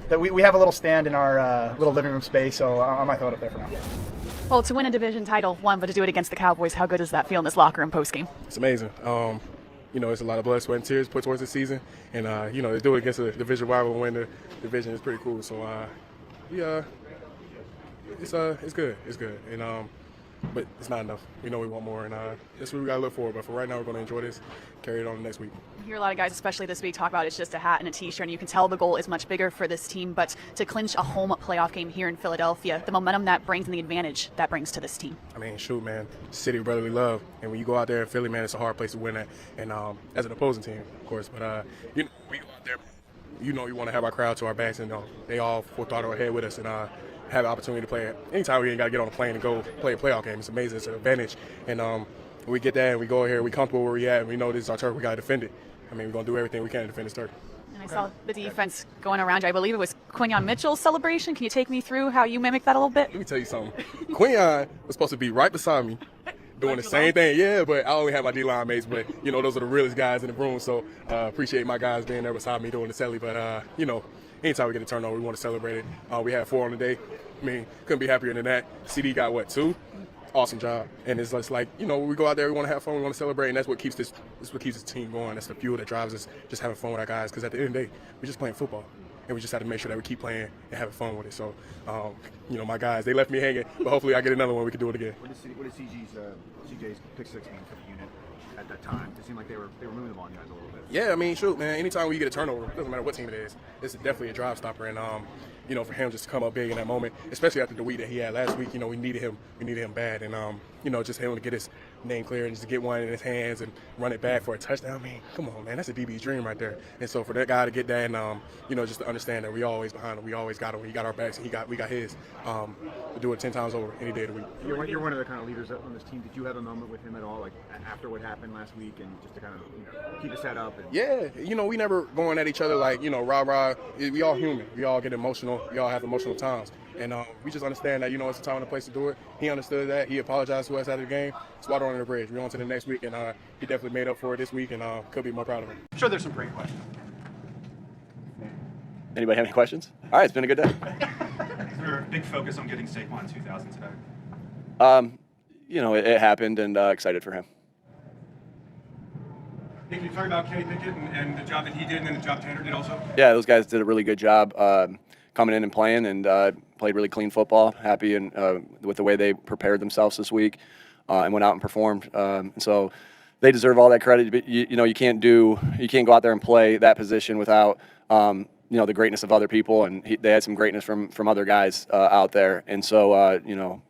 That we have a little stand in our little living room space, so I might throw it up there for now. Well, to win a division title, one, but to do it against the Cowboys, how good does that feel in this locker room post-game? It's amazing. It's a lot of blood, sweat, and tears put towards the season, and to do it against a division rival and win the division is pretty cool. So it's good, and but it's not enough. We know we want more, and that's what we gotta look for. But for right now, we're gonna enjoy this, carry it on the next week. You hear a lot of guys, especially this week, talk about it's just a hat and a t-shirt, and you can tell the goal is much bigger for this team. But to clinch a home playoff game here in Philadelphia, the momentum that brings and the advantage that brings to this team. I mean, shoot, man, city of brotherly love, and when you go out there in Philly, man, it's a hard place to win at, and as an opposing team, of course. But we go out there, we want to have our crowd to our backs, and they all full throttle ahead with us, and have the opportunity to play. Anytime we ain't got to get on a plane and go play a playoff game, it's amazing. It's an advantage. And we get that and we go here, we comfortable where we at, and we know this is our turf. We got to defend it. I mean, we're going to do everything we can to defend this turf. And I saw the defense going around you. I believe it was Quinyon Mitchell's celebration. Can you take me through how you mimic that a little bit? Let me tell you something. Quinyon was supposed to be right beside me doing the same thing. Yeah, but I only have my D-line mates, but, those are the realest guys in the room. So appreciate my guys being there beside me doing the celly. But, anytime we get a turnover, we want to celebrate it. We had 4 on the day. I mean, couldn't be happier than that. CD got 2? Awesome job. And it's just like, we go out there, we want to have fun, we want to celebrate, and that's what keeps this team going. That's the fuel that drives us, just having fun with our guys. Because at the end of the day, we're just playing football, and we just have to make sure that we keep playing and having fun with it. So, my guys, they left me hanging, but hopefully I get another one. We can do it again. What did CJ's pick 6 mean for the unit at that time? It seemed like they were moving the ball on you guys a little bit. Yeah, I mean, shoot, man. Anytime we get a turnover, it doesn't matter what team it is, it's definitely a drive stopper. And for him just to come up big in that moment, especially after the week that he had last week, we needed him bad. And just him to get his name clear and just to get one in his hands and run it back for a touchdown. I mean, come on, man, that's a DB's dream right there. And so for that guy to get that, and just to understand that we always behind him, we always got him. He got our backs, and we got his. To do it 10 times over any day of the week. You're one of the kind of leaders on this team. Did you have a moment with him at all, like after what happened last week, and just to kind of keep his head up? Yeah, we never going at each other like rah. We all human. We all get emotional. We all have emotional times, and we just understand that it's a time and a place to do it. He understood that. He apologized to us after the game. It's water under the bridge. We're on to the next week, and he definitely made up for it this week, and could be more proud of him. I'm sure there's some great questions. Anybody have any questions? All right, it's been a good day. Is there a big focus on getting Saquon 2,000 today? It happened, and excited for him. Can you talk about Kenny Pickett and the job that he did and the job Tanner did also? Yeah, those guys did a really good job coming in and playing, and played really clean football. Happy with the way they prepared themselves this week and went out and performed. And so they deserve all that credit. But you can't go out there and play that position without the greatness of other people, and they had some greatness from other guys out there. And so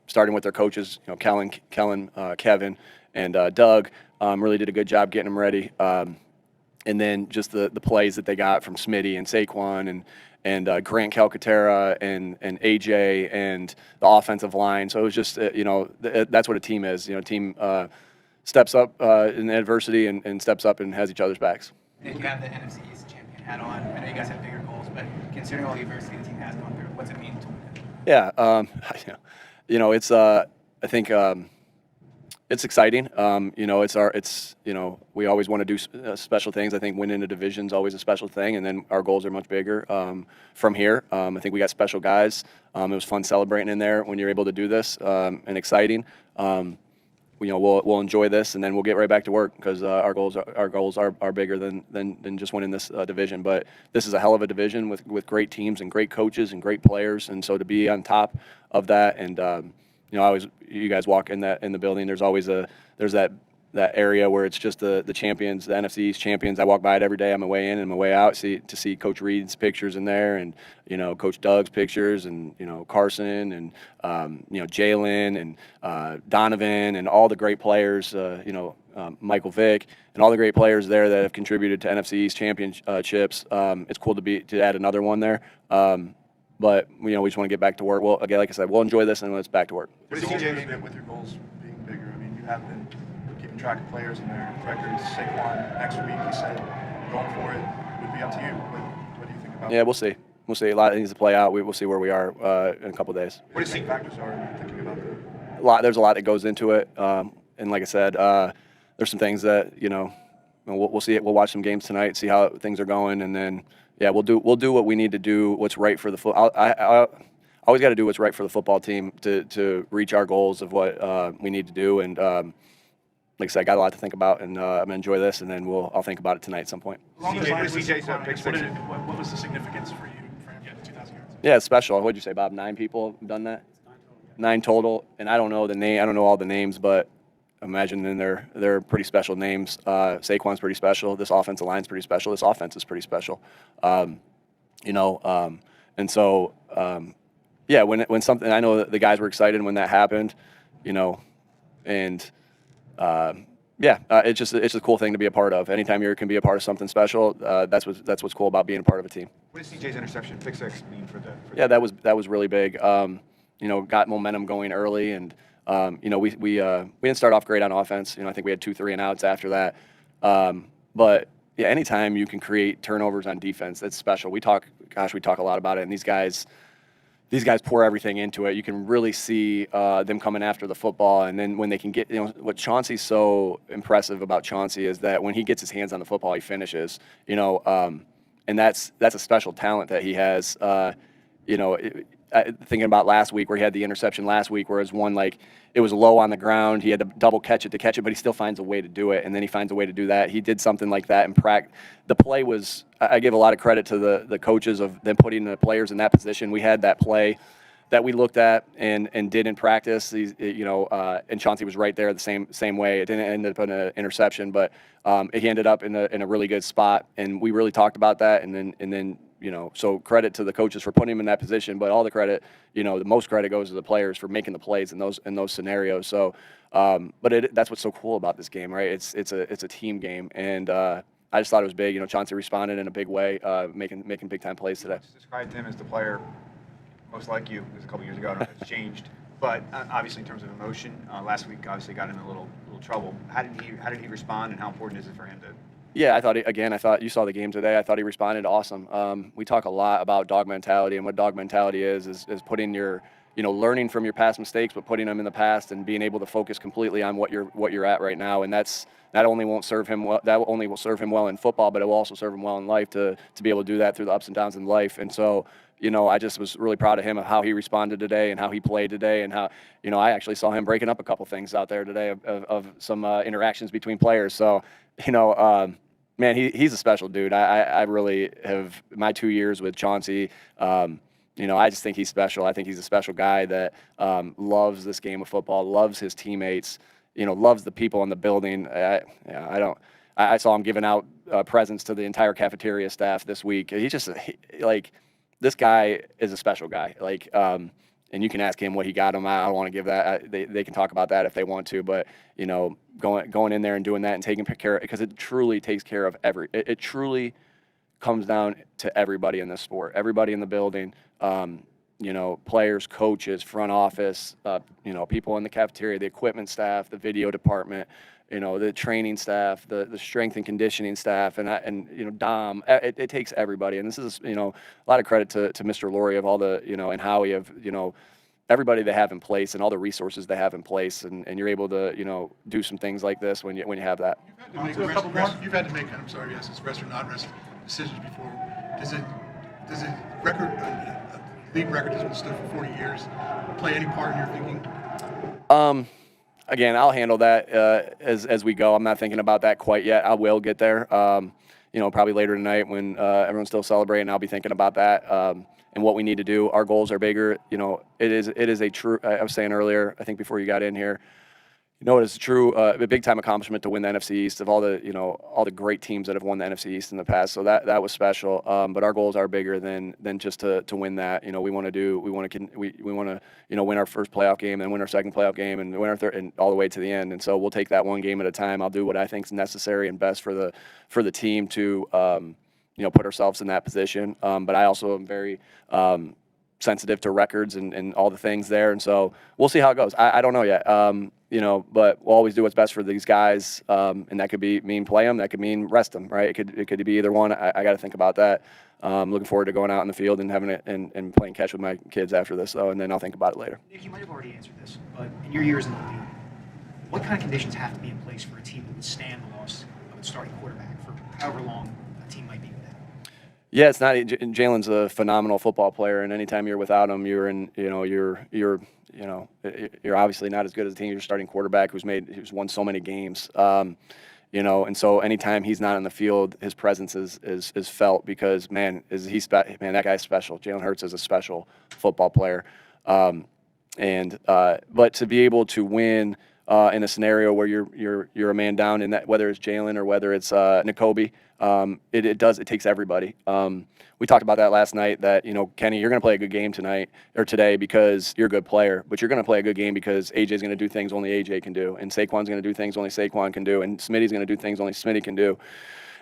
starting with their coaches, Kellen, Kevin, and Doug. Really did a good job getting them ready. And then just the plays that they got from Smitty and Saquon and Grant Calcaterra and AJ and the offensive line. So it was just, that's what a team is. A team steps up in adversity and steps up and has each other's backs. You have the NFC East champion hat on. I know you guys have bigger goals, but considering all the adversity the team has gone through, what's it mean to win it? Yeah, it's I think it's exciting. We always want to do special things. I think winning a division is always a special thing, and then our goals are much bigger from here. I think we got special guys. It was fun celebrating in there when you're able to do this, and exciting. we'll enjoy this, and then we'll get right back to work because our goals are bigger than just winning this division. But this is a hell of a division with great teams and great coaches and great players, and so to be on top of that, and you guys walk in the building. There's that area where it's just the champions, the NFC East champions. I walk by it every day on my way in and my way out, to see Coach Reed's pictures in there, and Coach Doug's pictures, and Carson, and Jalen, and Donovan, and all the great players. Michael Vick, and all the great players there that have contributed to NFC East championships. It's cool to add another one there. But we just want to get back to work. Well, again, like I said, we'll enjoy this, and let's back to work. What does CJ with your goals being bigger? I mean, you have been keeping track of players and their records. Saquon next week, he said, going for it would be up to you. What do you think about? Yeah, we'll see. We'll see. A lot needs to play out. We'll see where we are in a couple of days. What do you think factors are thinking about that? There's a lot that goes into it, and like I said, there's some things that we'll see. We'll watch some games tonight, see how things are going, and then. Yeah, we'll do what we need to do. What's right for the football. I always got to do what's right for the football team to reach our goals of what we need to do. And like I said, I got a lot to think about, and I'm gonna enjoy this, and then I'll think about it tonight at some point. CJ's pick six. What was the significance for you for him getting 2,000 yards? Yeah, it's special. What'd you say, Bob? 9 people have done that. 9 total, and I don't know I don't know all the names, but. Imagine they're pretty special names. Saquon's pretty special. This offensive line's pretty special. This offense is pretty special. And so when something, I know that the guys were excited when that happened, and it's a cool thing to be a part of. Anytime you can be a part of something special, that's what's cool about being a part of a team. What does CJ's interception, pick six, mean for the? That was really big. Got momentum going early, and. We didn't start off great on offense. I think we had 2 3-and-outs after that. But anytime you can create turnovers on defense, that's special. We talk a lot about it, and these guys pour everything into it. You can really see them coming after the football, and then when they can get, what Chauncey's so impressive about Chauncey is that when he gets his hands on the football, he finishes. And that's a special talent that he has. Thinking about last week where he had the interception last week where it was one it was low on the ground. He had to double catch it to catch it, but he still finds a way to do it, and then he finds a way to do that. He did something like that in practice. The play was – I give a lot of credit to the coaches of them putting the players in that position. We had that play that we looked at and did in practice. And Chauncey was right there the same way. It didn't end up in an interception, but he ended up in a really good spot, and we really talked about that, and then so credit to the coaches for putting him in that position, but all the credit, the most credit goes to the players for making the plays in those scenarios. So, but that's what's so cool about this game, right? It's a team game, and I just thought it was big. Chauncey responded in a big way, making big time plays today. Just described him as the player most like you. It was a couple years ago. I don't know if it's changed, but obviously in terms of emotion, last week obviously got in a little trouble. How did he respond, and how important is it for him to? Yeah, I thought you saw the game today. I thought he responded awesome. We talk a lot about dog mentality, and what dog mentality is putting your, learning from your past mistakes, but putting them in the past and being able to focus completely on what you're at right now. And that only will serve him well in football, but it will also serve him well in life to be able to do that through the ups and downs in life. And so, I just was really proud of him of how he responded today and how he played today, and how, I actually saw him breaking up a couple things out there today of some interactions between players. So, man, he's a special dude. I really have my 2 years with Chauncey. I just think he's special. I think he's a special guy that loves this game of football, loves his teammates, loves the people in the building. I saw him giving out presents to the entire cafeteria staff this week. He's just this guy is a special guy. And you can ask him what he got him. I don't want to give that. They can talk about that if they want to. But going in there and doing that and taking care of it, because it truly takes care of it truly comes down to everybody in this sport, everybody in the building. Players, coaches, front office, people in the cafeteria, the equipment staff, the video department, the training staff, the strength and conditioning staff, and Dom. It takes everybody, and this is a lot of credit to Mr. Laurie of all the and Howie of everybody they have in place and all the resources they have in place, and you're able to do some things like this when you have that. You've had to make it's rest or not rest decisions before. Does it league record has been stood for 40 years play any part in your thinking? again, I'll handle that as we go. I'm not thinking about that quite yet. I will get there. Probably later tonight when everyone's still celebrating, I'll be thinking about that and what we need to do. Our goals are bigger. It is a true. I was saying earlier, I think before you got in here. It's a big time accomplishment to win the NFC East of all the great teams that have won the NFC East in the past. So that was special. But our goals are bigger than just to win that. We want to win our first playoff game, and win our second playoff game, and win our third, and all the way to the end. And so we'll take that one game at a time. I'll do what I think is necessary and best for the team to put ourselves in that position. But I also am very sensitive to records and all the things there. And so we'll see how it goes. I don't know yet. But we'll always do what's best for these guys, and that could mean play them, that could mean rest them, right? It could be either one. I got to think about that. Looking forward to going out in the field and having it and playing catch with my kids after this, though, and then I'll think about it later. Nick, you might have already answered this, but in your years in the league, what kind of conditions have to be in place for a team to withstand the loss of its starting quarterback for however long a team might be without? Yeah, it's not. Jalen's a phenomenal football player, and anytime you're without him, you're obviously not as good as the team. You're starting quarterback who's won so many games. And so anytime he's not on the field, his presence is felt because that guy's special. Jalen Hurts is a special football player. But to be able to win in a scenario where you're a man down, in that, whether it's Jalen or whether it's N'Kobe, it takes everybody. We talked about that last night, that, Kenny, you're going to play a good game tonight or today because you're a good player, but you're going to play a good game because AJ's going to do things only AJ can do, and Saquon's going to do things only Saquon can do, and Smitty's going to do things only Smitty can do,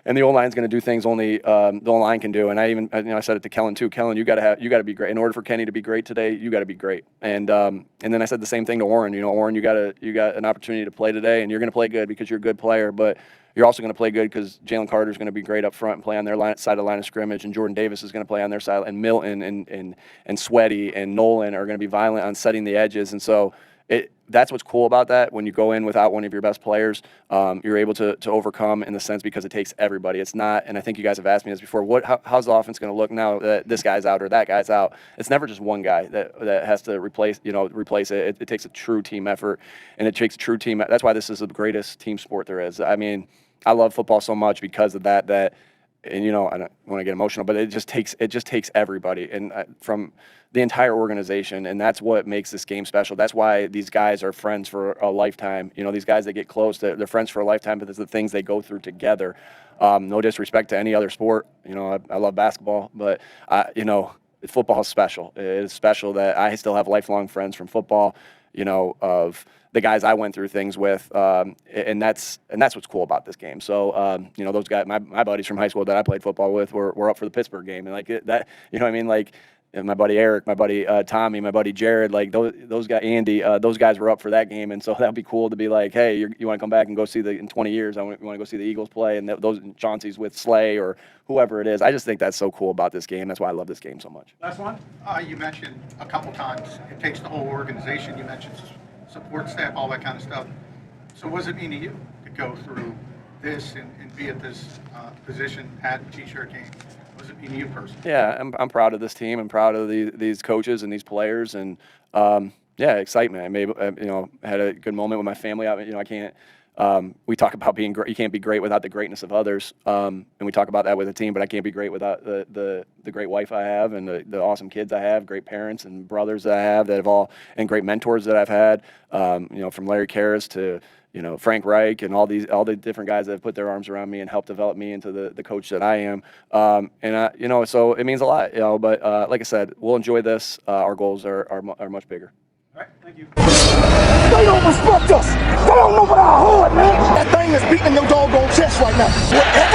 and the O-line's going to do things only the O-line can do. And I said it to Kellen too. Kellen, you got to be great. In order for Kenny to be great today, you got to be great. And then I said the same thing to Warren. Warren, you got an opportunity to play today, and you're going to play good because you're a good player, but you're also going to play good because Jalen Carter's going to be great up front and play on their side of the line of scrimmage, and Jordan Davis is going to play on their side, and Milton and Sweaty and Nolan are going to be violent on setting the edges. And so that's what's cool about that. When you go in without one of your best players, you're able to overcome in the sense because it takes everybody. It's not, and I think you guys have asked me this before, how's the offense going to look now that this guy's out or that guy's out? It's never just one guy that has to replace it. It takes a true team effort, and it takes a true team. That's why this is the greatest team sport there is. I mean, I love football so much because of that, and I don't want to get emotional, but it just takes everybody, and from the entire organization, and that's what makes this game special. That's why these guys are friends for a lifetime. These guys that get close, they're friends for a lifetime because of the things they go through together. No disrespect to any other sport. I love basketball, but football is special. It is special that I still have lifelong friends from football. Of the guys I went through things with, and that's what's cool about this game. So, those guys, my buddies from high school that I played football with were up for the Pittsburgh game, and and my buddy Eric, my buddy Tommy, my buddy Jared, those guys, Andy, those guys were up for that game, and so that'd be cool to be like, hey, you want to come back and go see in 20 years, you want to go see the Eagles play, and those Chauncey's with Slay or whoever it is. I just think that's so cool about this game. That's why I love this game so much. Last one. You mentioned a couple times it takes the whole organization. You mentioned support staff, all that kind of stuff. So what does it mean to you to go through this and be at this position, hat and T-shirt game? What does it mean to you personally? Yeah, I'm proud of this team. I'm proud of these coaches and these players, and excitement. I had a good moment with my family. I can't. We talk about being great. You can't be great without the greatness of others, and we talk about that with the team. But I can't be great without the great wife I have, and the awesome kids I have, great parents and brothers that I have and great mentors that I've had. From Larry Karras to Frank Reich and all the different guys that have put their arms around me and helped develop me into the coach that I am. So it means a lot. But like I said, we'll enjoy this. Our goals are much bigger. All right, thank you. They don't respect us. They don't know what our heart, man. That thing is beating your doggone chest right now. Whatever